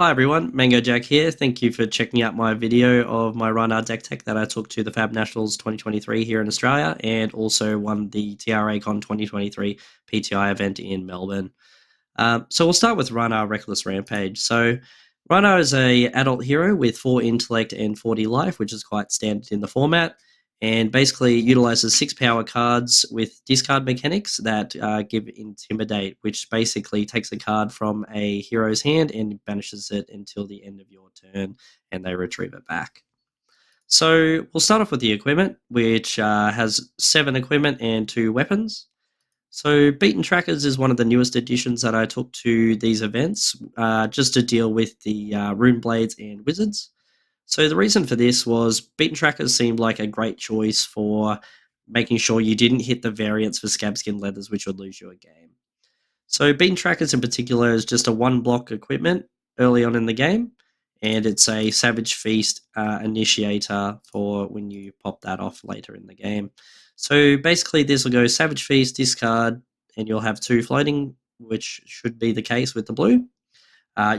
Hi everyone, Mango Jack here. Thank you for checking out my video of my Rhinar deck tech that I took to the Fab Nationals 2023 here in Australia and also won the TRACon 2023 PTI event in Melbourne. So we'll start with Rhinar Reckless Rampage. So Rhinar is a adult hero with 4 intellect and 40 life, which is quite standard in the format, and basically utilizes 6 power cards with discard mechanics that give Intimidate, which basically takes a card from a hero's hand and banishes it until the end of your turn, and they retrieve it back. So we'll start off with the equipment, which has 7 equipment and 2 weapons. So Beaten Trackers is one of the newest additions that I took to these events, just to deal with the Rune Blades and Wizards. So the reason for this was Beaten Trackers seemed like a great choice for making sure you didn't hit the variants for Scabskin Leathers, which would lose you a game. So Beaten Trackers in particular is just a 1-block equipment early on in the game, and it's a Savage Feast initiator for when you pop that off later in the game. So basically this will go Savage Feast, discard, and you'll have 2 floating, which should be the case with the blue.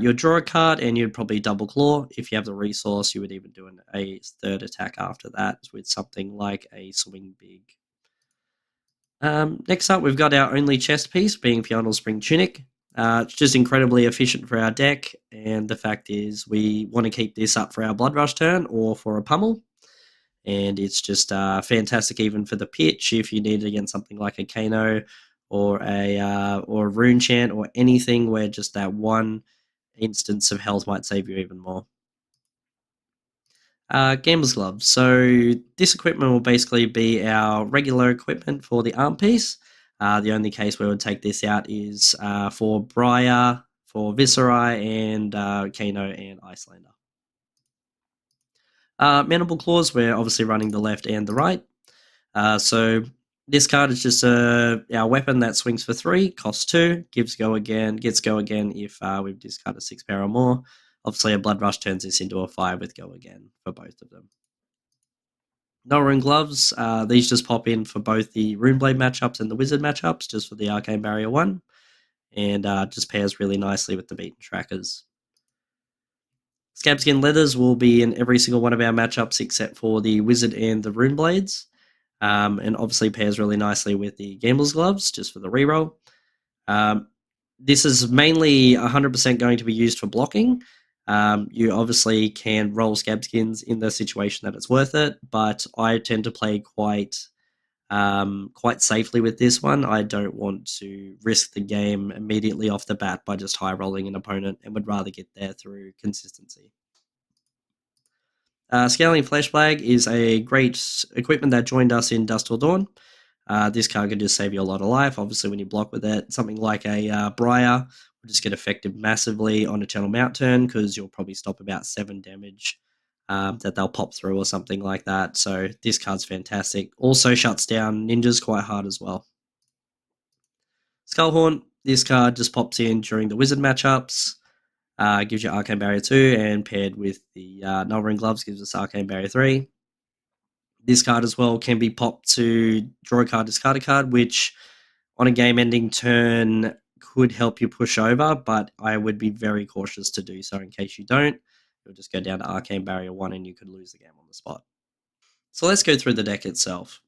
You'd draw a card and you'd probably double claw. If you have the resource, you would even do a third attack after that with something like a swing big. Next up, we've got our only chest piece, being Fional Spring Tunic. It's just incredibly efficient for our deck, and the fact is we want to keep this up for our Blood Rush turn or for a pummel, and it's just fantastic even for the pitch if you need it against something like a Kano or a Rune Chant or anything where just that one instance of health might save you even more. Gamer's Gloves. So this equipment will basically be our regular equipment for the arm piece. The only case where we would take this out is for Briar, for Viserai, and Kano and Icelander. Mandible Claws, we're obviously running the left and the right. So this card is just our weapon that swings for 3, costs 2, gets go again if we've discarded 6 power or more. Obviously, a Blood Rush turns this into a 5 with go again for both of them. No Rune Gloves. These just pop in for both the Runeblade matchups and the Wizard matchups, just for the Arcane Barrier 1, and just pairs really nicely with the Beaten Trackers. Scabskin Leathers will be in every single one of our matchups except for the Wizard and the Runeblades, and obviously pairs really nicely with the Gambler's Gloves, just for the reroll. This is mainly 100% going to be used for blocking. You obviously can roll Scabskins in the situation that it's worth it, but I tend to play quite safely with this one. I don't want to risk the game immediately off the bat by just high rolling an opponent, and would rather get there through consistency. Scaling Flesh Blag is a great equipment that joined us in Dusk Till Dawn. This card can just save you a lot of life. Obviously, when you block with it, something like a Briar will just get affected massively on a Channel Mount turn, because you'll probably stop about 7 damage that they'll pop through or something like that. So this card's fantastic. Also shuts down ninjas quite hard as well. Skullhorn, this card just pops in during the Wizard matchups. Gives you Arcane Barrier 2, and paired with the Null Ring Gloves gives us Arcane Barrier 3. This card as well can be popped to draw a card, discard a card, which on a game-ending turn could help you push over, but I would be very cautious to do so in case you don't. You'll just go down to Arcane Barrier 1 and you could lose the game on the spot. So let's go through the deck itself.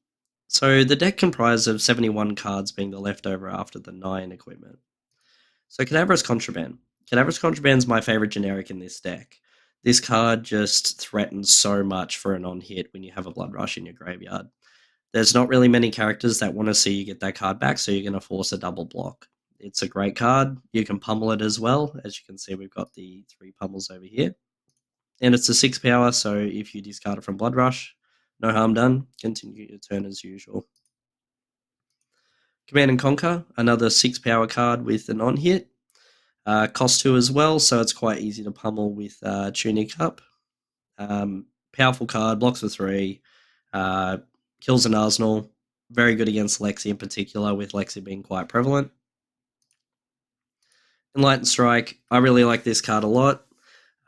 So the deck comprises of 71 cards, being the leftover after the 9 equipment. So Cadaverous Contraband. Cadaverous Contraband is my favorite generic in this deck. This card just threatens so much for an on-hit when you have a Blood Rush in your graveyard. There's not really many characters that want to see you get that card back, so you're going to force a double block. It's a great card. You can pummel it as well. As you can see, we've got the 3 pummels over here. And it's a 6 power, so if you discard it from Blood Rush, no harm done. Continue your turn as usual. Command and Conquer, another 6 power card with an on-hit. Cost 2 as well, so it's quite easy to pummel with Tunic up. Powerful card, blocks for 3, kills an Arsenal. Very good against Lexi in particular, with Lexi being quite prevalent. Enlightened Strike, I really like this card a lot.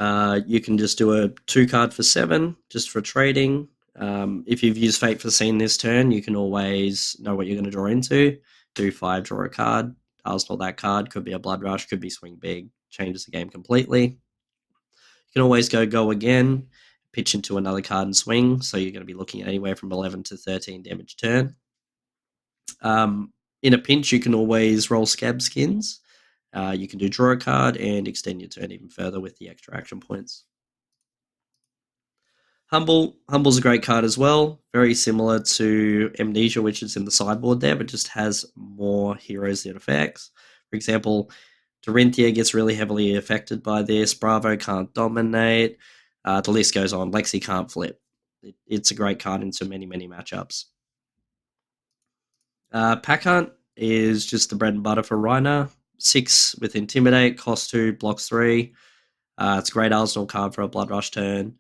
You can just do a 2 card for 7, just for trading. If you've used Fate for Scene this turn, you can always know what you're going to draw into. Do 5, draw a card. Arsenal that card. Could be a Blood Rush, could be Swing Big. Changes the game completely. You can always go again, pitch into another card and swing, so you're going to be looking at anywhere from 11 to 13 damage turn. In a pinch, you can always roll Scab Skins. You can do draw a card and extend your turn even further with the extra action points. Humble's a great card as well. Very similar to Amnesia, which is in the sideboard there, but just has more heroes and effects. For example, Dorinthia gets really heavily affected by this. Bravo can't dominate. The list goes on. Lexi can't flip. It's a great card into many, many matchups. Pack Hunt is just the bread and butter for Rhinar. 6 with Intimidate, cost 2, blocks 3. It's a great Arsenal card for a Blood Rush turn.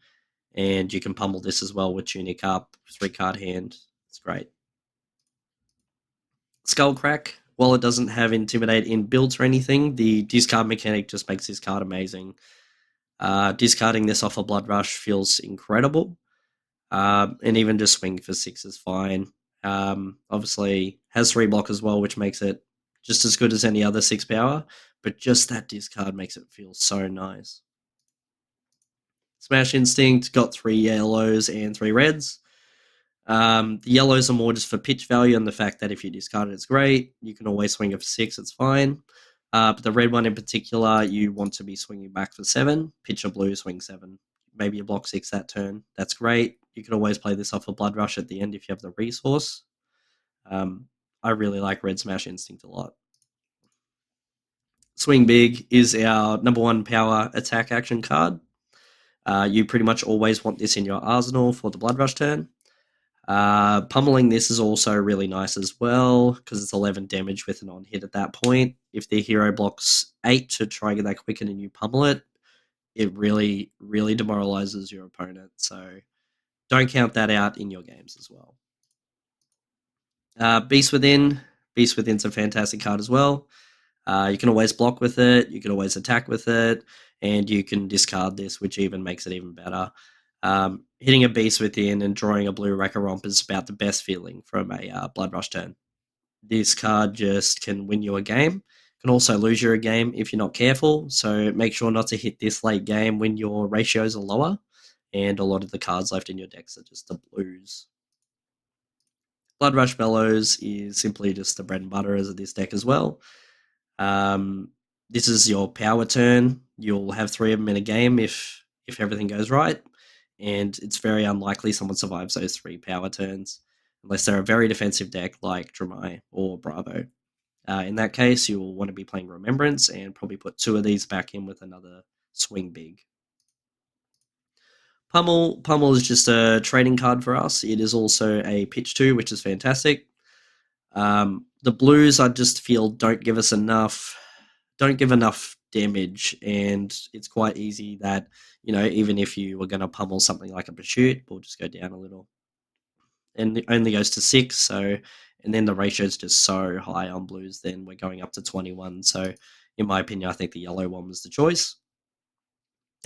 And you can pummel this as well with Tunic up, 3-card hand. It's great. Skullcrack, while it doesn't have Intimidate inbuilt or anything, the discard mechanic just makes this card amazing. Discarding this off a Blood Rush feels incredible. And even just swing for 6 is fine. Obviously, has 3 block as well, which makes it just as good as any other 6 power. But just that discard makes it feel so nice. Smash Instinct got 3 yellows and 3 reds. The yellows are more just for pitch value and the fact that if you discard it, it's great. You can always swing it for 6, it's fine. But the red one in particular, you want to be swinging back for 7. Pitch a blue, swing 7. Maybe you block 6 that turn. That's great. You can always play this off a Blood Rush at the end if you have the resource. I really like Red Smash Instinct a lot. Swing Big is our number 1 power attack action card. You pretty much always want this in your arsenal for the Blood Rush turn. Pummeling this is also really nice as well because it's 11 damage with an on hit at that point. If the hero blocks 8 to try and get that quicken and you pummel it, it really, really demoralizes your opponent. So don't count that out in your games as well. Beast Within. Beast Within's a fantastic card as well. You can always block with it, you can always attack with it, and you can discard this, which even makes it even better. Hitting a Beast Within and drawing a blue Wrecker Romp is about the best feeling from a Blood Rush turn. This card just can win you a game. Can also lose you a game if you're not careful, so make sure not to hit this late game when your ratios are lower, and a lot of the cards left in your decks are just the blues. Blood Rush Bellows is simply just the bread and butter as of this deck as well. This is your power turn. You'll have 3 of them in a game if everything goes right, and it's very unlikely someone survives those 3 power turns unless they're a very defensive deck like Dramai or Bravo. In that case, you'll want to be playing Remembrance and probably put 2 of these back in with another Swing Big. Pummel is just a trading card for us. It is also a pitch 2, which is fantastic. The blues, I just feel, don't give enough damage, and it's quite easy that, even if you were going to pummel something like a Pursuit, we'll just go down a little. And it only goes to 6, and then the ratio is just so high on blues, then we're going up to 21. So, in my opinion, I think the yellow one was the choice.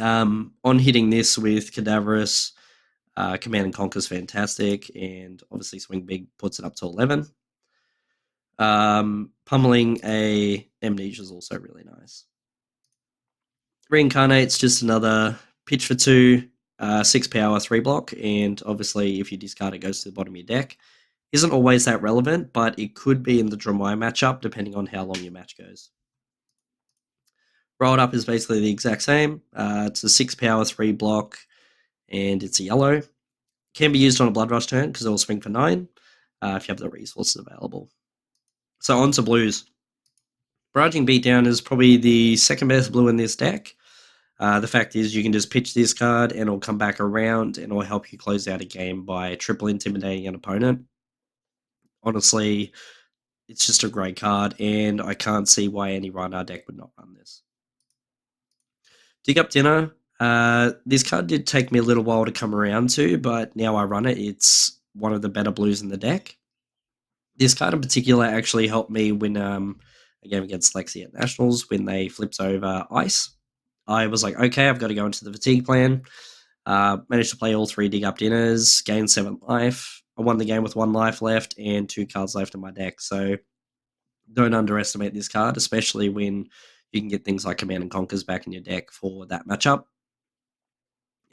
On hitting this with Cadaverous, Command and Conquer is fantastic, and obviously Swing Big puts it up to 11. Pummeling a Amnesia is also really nice. Reincarnate's just another pitch for 2, 6 power, 3 block, and obviously if you discard it, goes to the bottom of your deck. Isn't always that relevant, but it could be in the Dramai matchup depending on how long your match goes. Rolled Up is basically the exact same. It's a 6 power, 3 block, and it's a yellow. Can be used on a Blood Rush turn because it will swing for 9 if you have the resources available. So on to blues. Barraging Beatdown is probably the second best blue in this deck. The fact is you can just pitch this card and it'll come back around and it'll help you close out a game by triple intimidating an opponent. Honestly, it's just a great card, and I can't see why any Rhinar deck would not run this. Dig Up Dinner. This card did take me a little while to come around to, but now I run it. It's one of the better blues in the deck. This card in particular actually helped me win a game against Lexi at Nationals when they flipped over Ice. I was like, okay, I've got to go into the fatigue plan. Managed to play all 3 Dig Up Dinners, gained 7 life. I won the game with 1 life left and 2 cards left in my deck. So don't underestimate this card, especially when you can get things like Command and Conquers back in your deck for that matchup.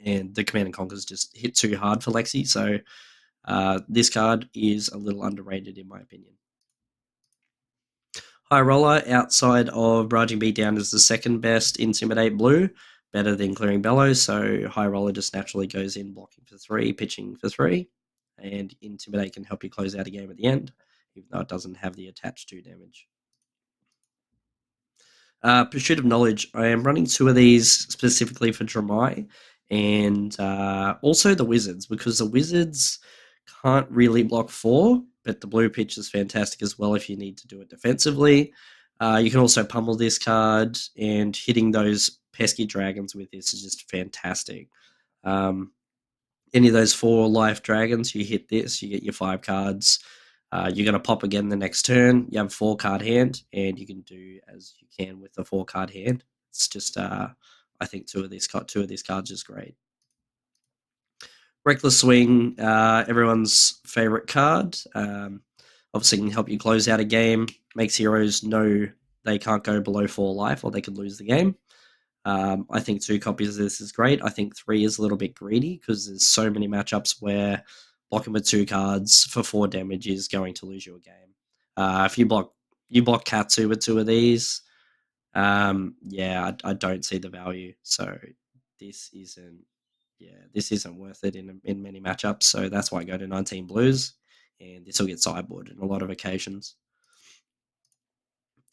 and the Command and Conquers just hit too hard for Lexi. So this card is a little underrated in my opinion. High Roller, outside of Barraging Beatdown, is the second best Intimidate blue, better than Clearing Bellows. So High Roller just naturally goes in blocking for 3, pitching for 3, and Intimidate can help you close out a game at the end, even though it doesn't have the attached 2 damage. Pursuit of Knowledge, I am running 2 of these specifically for Dramai and also the Wizards, because the Wizards can't really block 4, but the blue pitch is fantastic as well if you need to do it defensively. You can also pummel this card, and hitting those pesky dragons with this is just fantastic. Any of those 4 life dragons, you hit this, you get your 5 cards. You're going to pop again the next turn. You have a 4-card hand, and you can do as you can with the 4-card hand. It's just, I think two of these cards is great. Reckless Swing, everyone's favorite card. Obviously, can help you close out a game. Makes heroes know they can't go below 4 life, or they could lose the game. I think 2 copies of this is great. I think 3 is a little bit greedy because there's so many matchups where blocking with 2 cards for 4 damage is going to lose you a game. If you block Katsu with 2 of these, yeah, I don't see the value. So this isn't worth it in many matchups. So that's why I go to 19 blues, and this will get sideboarded in a lot of occasions.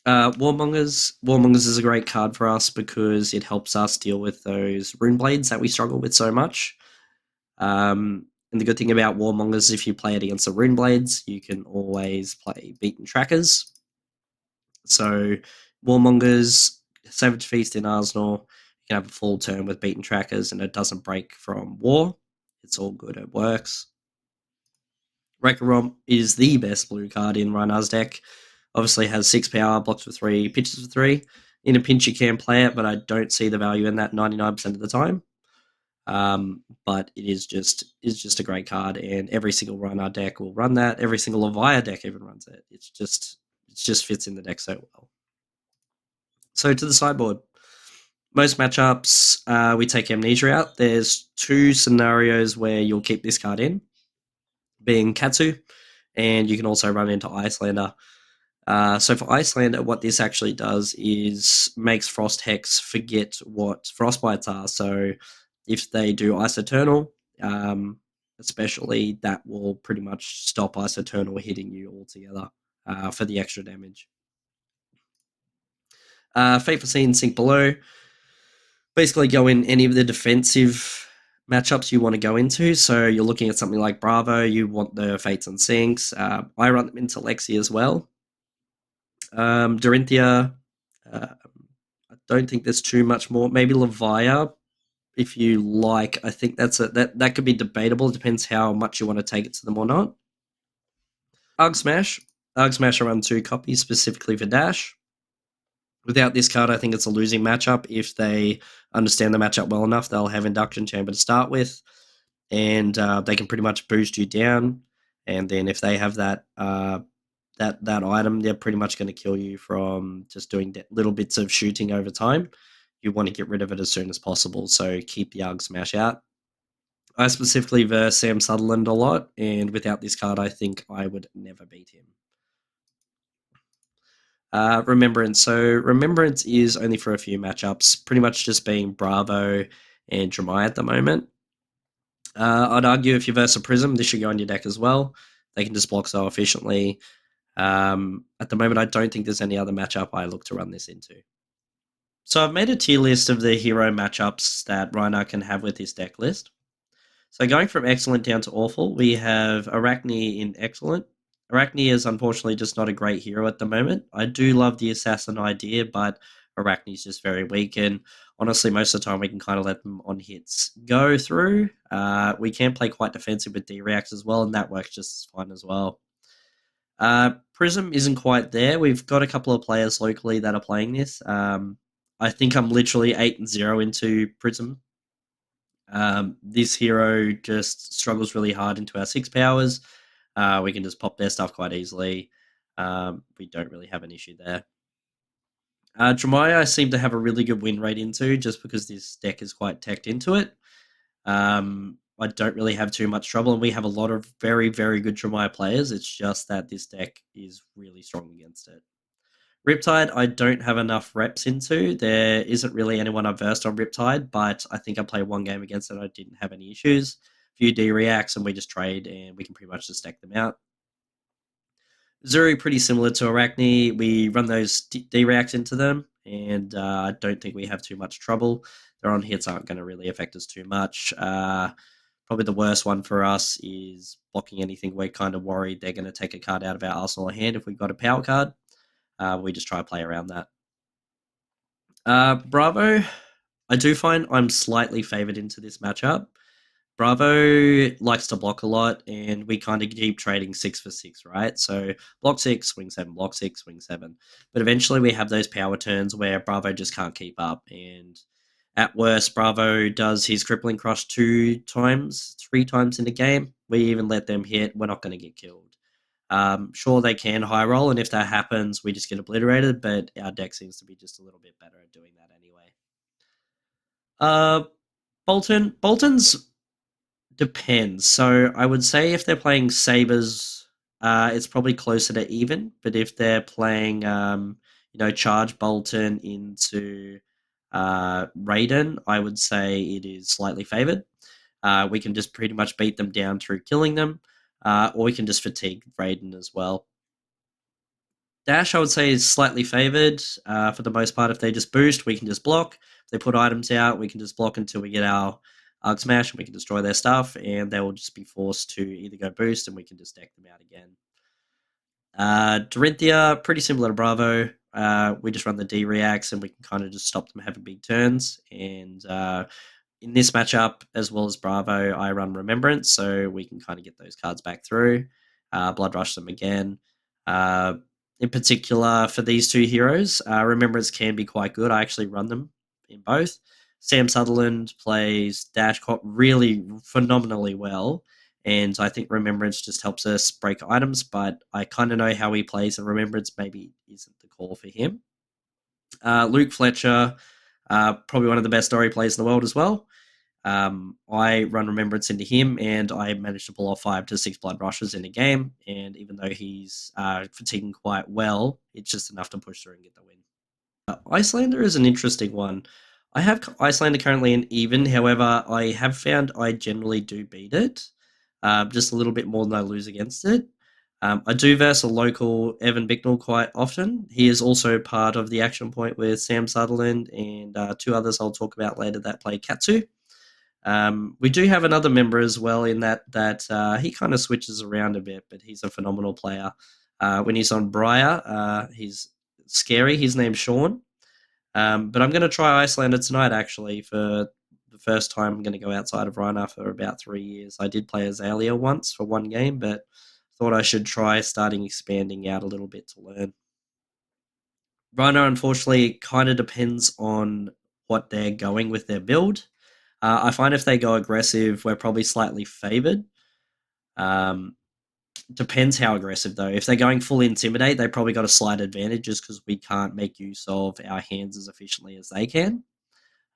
Warmongers is a great card for us because it helps us deal with those rune blades that we struggle with so much. And the good thing about Warmongers, if you play it against the rune blades, you can always play beaten trackers. So Warmongers, Savage Feast in Arsenal, you can have a full turn with beaten trackers, and it doesn't break from war. It's all good. It works. Wrecker Romp is the best blue card in Rhinar's deck. Obviously has 6 power, blocks for 3, pitches for 3. In a pinch, you can play it, but I don't see the value in that 99% of the time. But it is just a great card, and every single Rhinar deck will run that. Every single Leviah deck even runs it. It just fits in the deck so well. So to the sideboard. Most matchups, we take Amnesia out. There's 2 scenarios where you'll keep this card in, being Katsu, and you can also run into Icelander. So for Icelander, what this actually does is makes Frost Hex forget what Frostbites are. So if they do Ice Eternal, especially, that will pretty much stop Ice Eternal hitting you altogether for the extra damage. Fateful Scene, Sink Below. Basically go in any of the defensive matchups you want to go into. So you're looking at something like Bravo, you want the Fates and Sinks. I run them into Lexi as well. Dorinthia, I don't think there's too much more. Maybe Leviah, if you like. I think that could be debatable. It depends how much you want to take it to them or not. Arg Smash. Arg Smash, I run 2 copies specifically for Dash. Without this card, I think it's a losing matchup. If they understand the matchup well enough, they'll have Induction Chamber to start with, and they can pretty much boost you down. And then if they have that item, they're pretty much going to kill you from just doing little bits of shooting over time. You want to get rid of it as soon as possible, so keep the Arg Smash out. I specifically verse Sam Sutherland a lot, and without this card, I think I would never beat him. Remembrance. So Remembrance is only for a few matchups, pretty much just being Bravo and Dramai at the moment. I'd argue if you verse a Prism, this should go on your deck as well. They can just block so efficiently. At the moment, I don't think there's any other matchup I look to run this into. So I've made a tier list of the hero matchups that Rhinar can have with his deck list. So going from excellent down to awful, we have Arachne in excellent. Arachne is unfortunately just not a great hero at the moment. I do love the assassin idea, but Arachne is just very weak, and honestly, most of the time we can kind of let them on hits go through. We can play quite defensive with D-Reacts as well, and that works just as fine as well. Prism isn't quite there. We've got a couple of players locally that are playing this. I think I'm literally 8-0 into Prism. This hero just struggles really hard into our 6 powers. We can just pop their stuff quite easily. We don't really have an issue there. Dramaya I seem to have a really good win rate into, just because this deck is quite teched into it. I don't really have too much trouble, and we have a lot of very, very good Tremaya players. It's just that this deck is really strong against it. Riptide, I don't have enough reps into. There isn't really anyone I've versed on Riptide, but I think I played one game against it. I didn't have any issues. A few D reacts, and we just trade, and we can pretty much just stack them out. Zuri, pretty similar to Arachne. We run those D reacts into them, and I don't think we have too much trouble. Their on hits aren't going to really affect us too much. Probably the worst one for us is blocking anything. We're kind of worried they're going to take a card out of our arsenal or hand if we've got a power card. We just try to play around that. Bravo, I do find I'm slightly favored into this matchup. Bravo likes to block a lot, and we kind of keep trading 6 for 6, right? So block 6, swing 7, block 6, swing 7. But eventually we have those power turns where Bravo just can't keep up. And at worst, Bravo does his crippling crush 2 times, 3 times in a game. We even let them hit. We're not going to get killed. Sure, they can high roll, and if that happens, we just get obliterated. But our deck seems to be just a little bit better at doing that anyway. Bolton's depends. So I would say if they're playing sabers, it's probably closer to even. But if they're playing, charge Bolton into Raiden, I would say it is slightly favored. We can just pretty much beat them down through killing them, or we can just fatigue Raiden as well. Dash, I would say, is slightly favored for the most part. If they just boost, we can just block. If they put items out, we can just block until we get our Arc Smash and we can destroy their stuff, and they will just be forced to either go boost and we can just deck them out again. Dorinthia, pretty similar to Bravo. We just run the D reacts and we can kind of just stop them having big turns. And in this matchup, as well as Bravo, I run Remembrance, so we can kind of get those cards back through. Blood Rush them again. In particular, for these two heroes, Remembrance can be quite good. I actually run them in both. Sam Sutherland plays Dashcot really phenomenally well, and I think Remembrance just helps us break items, but I kind of know how he plays, and Remembrance maybe isn't the call for him. Luke Fletcher, probably one of the best story players in the world as well. I run Remembrance into him, and I managed to pull off 5 to 6 blood rushes in a game. And even though he's fatiguing quite well, it's just enough to push through and get the win. Icelander is an interesting one. I have Icelander currently in even. However, I have found I generally do beat it, just a little bit more than I lose against it. I do verse a local Evan Bicknell quite often. He is also part of the action point with Sam Sutherland and 2 others I'll talk about later that play Katsu. We do have another member as well in that he kind of switches around a bit, but he's a phenomenal player. When he's on Briar, he's scary. His name's Sean. But I'm going to try Icelander tonight, actually, for the first time. I'm going to go outside of Rhinar for about 3 years. I did play Azalea once for 1 game, but thought I should try starting expanding out a little bit to learn. Rhinar, unfortunately, kind of depends on what they're going with their build. I find if they go aggressive, we're probably slightly favored. Depends how aggressive, though. If they're going full Intimidate, they probably got a slight advantage just because we can't make use of our hands as efficiently as they can.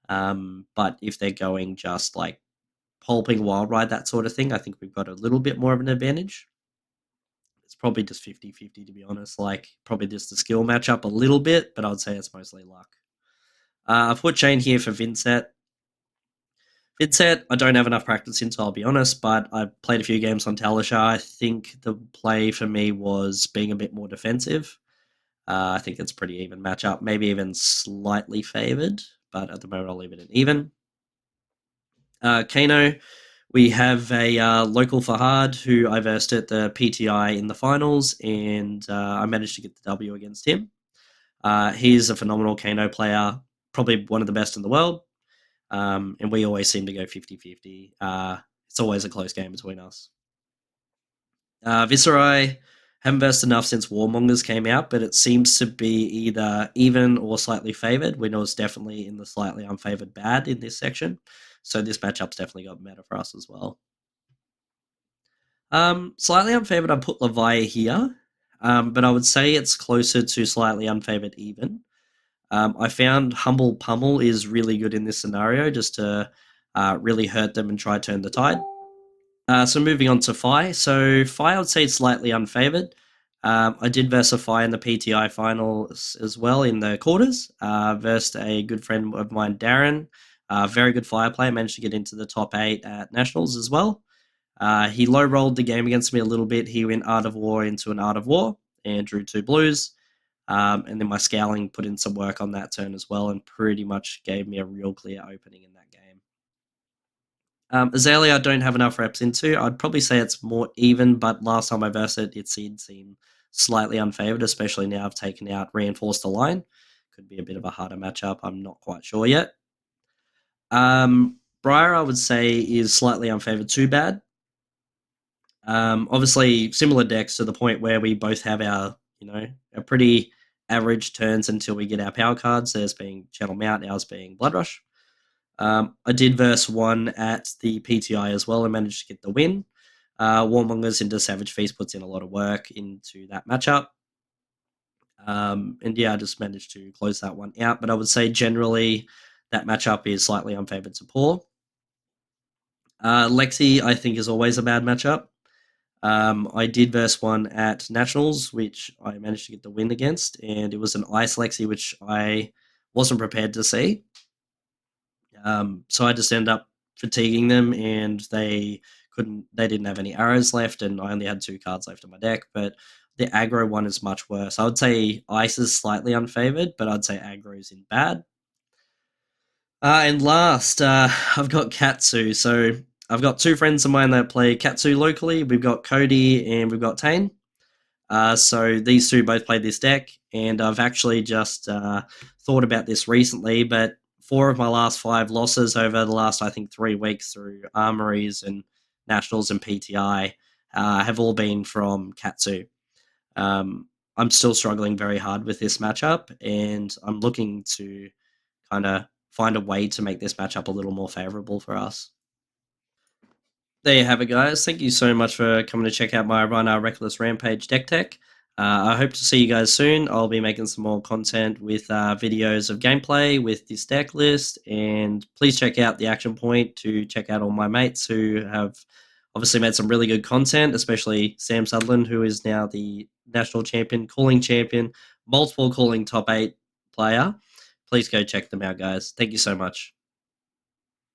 But if they're going just like pulping Wild Ride, that sort of thing, I think we've got a little bit more of an advantage. It's probably just 50-50, to be honest. Like, probably just a skill matchup a little bit, but I would say it's mostly luck. I've put Chain here for Vincent. Vincent, I don't have enough practice in, so I'll be honest, but I've played a few games on Talisha. I think the play for me was being a bit more defensive. I think it's a pretty even matchup, maybe even slightly favored, but at the moment I'll leave it at even. Kano, we have a local Fahad who I versed at the PTI in the finals, and I managed to get the W against him. He's a phenomenal Kano player, probably one of the best in the world. And we always seem to go 50-50. It's always a close game between us. Viserai, haven't versed enough since Warmongers came out, but it seems to be either even or slightly favored. We know it's definitely in the slightly unfavored bad in this section. So this matchup's definitely got meta for us as well. Slightly unfavored, I put Leviah here, but I would say it's closer to slightly unfavored even. I found Humble Pummel is really good in this scenario just to really hurt them and try to turn the tide. So moving on to Phi. So Phi, I would say, is slightly unfavored. I did versus Phi in the PTI finals as well in the quarters. Versus a good friend of mine, Darren. Very good Phi player. Managed to get into the top 8 at nationals as well. He low rolled the game against me a little bit. He went Art of War into an Art of War and drew 2 blues. And then my scouting put in some work on that turn as well and pretty much gave me a real clear opening in that game. Azalea, I don't have enough reps into. I'd probably say it's more even, but last time I versed it, it seemed slightly unfavored, especially now I've taken out Reinforced the Line. Could be a bit of a harder matchup. I'm not quite sure yet. Briar, I would say, is slightly unfavored too bad. Obviously, similar decks to the point where we both have our, a pretty average turns until we get our power cards. Theirs being Channel Mount, ours being Blood Rush. I did verse 1 at the PTI as well and managed to get the win. Warmongers into Savage Feast puts in a lot of work into that matchup. And yeah, I just managed to close that one out. But I would say generally that matchup is slightly unfavored to Poor. Lexi, I think, is always a bad matchup. I did verse 1 at Nationals, which I managed to get the win against, and it was an Ice Lexi, which I wasn't prepared to see. So I just ended up fatiguing them, and they didn't have any arrows left, and I only had 2 cards left in my deck. But the aggro one is much worse. I would say Ice is slightly unfavored, but I'd say aggro is in bad. And last, I've got Katsu. So I've got 2 friends of mine that play Katsu locally. We've got Cody and we've got Tane. So these 2 both played this deck, and I've actually just thought about this recently, but 4 of my last 5 losses over the last, I think, 3 weeks through Armories and Nationals and PTI have all been from Katsu. I'm still struggling very hard with this matchup, and I'm looking to kind of find a way to make this matchup a little more favorable for us. There you have it, guys. Thank you so much for coming to check out my Rhinar Reckless Rampage deck tech. I hope to see you guys soon. I'll be making some more content with videos of gameplay with this deck list, and please check out the Action Point to check out all my mates who have obviously made some really good content, especially Sam Sutherland, who is now the national champion, multiple calling top 8 player. Please go check them out, guys. Thank you so much.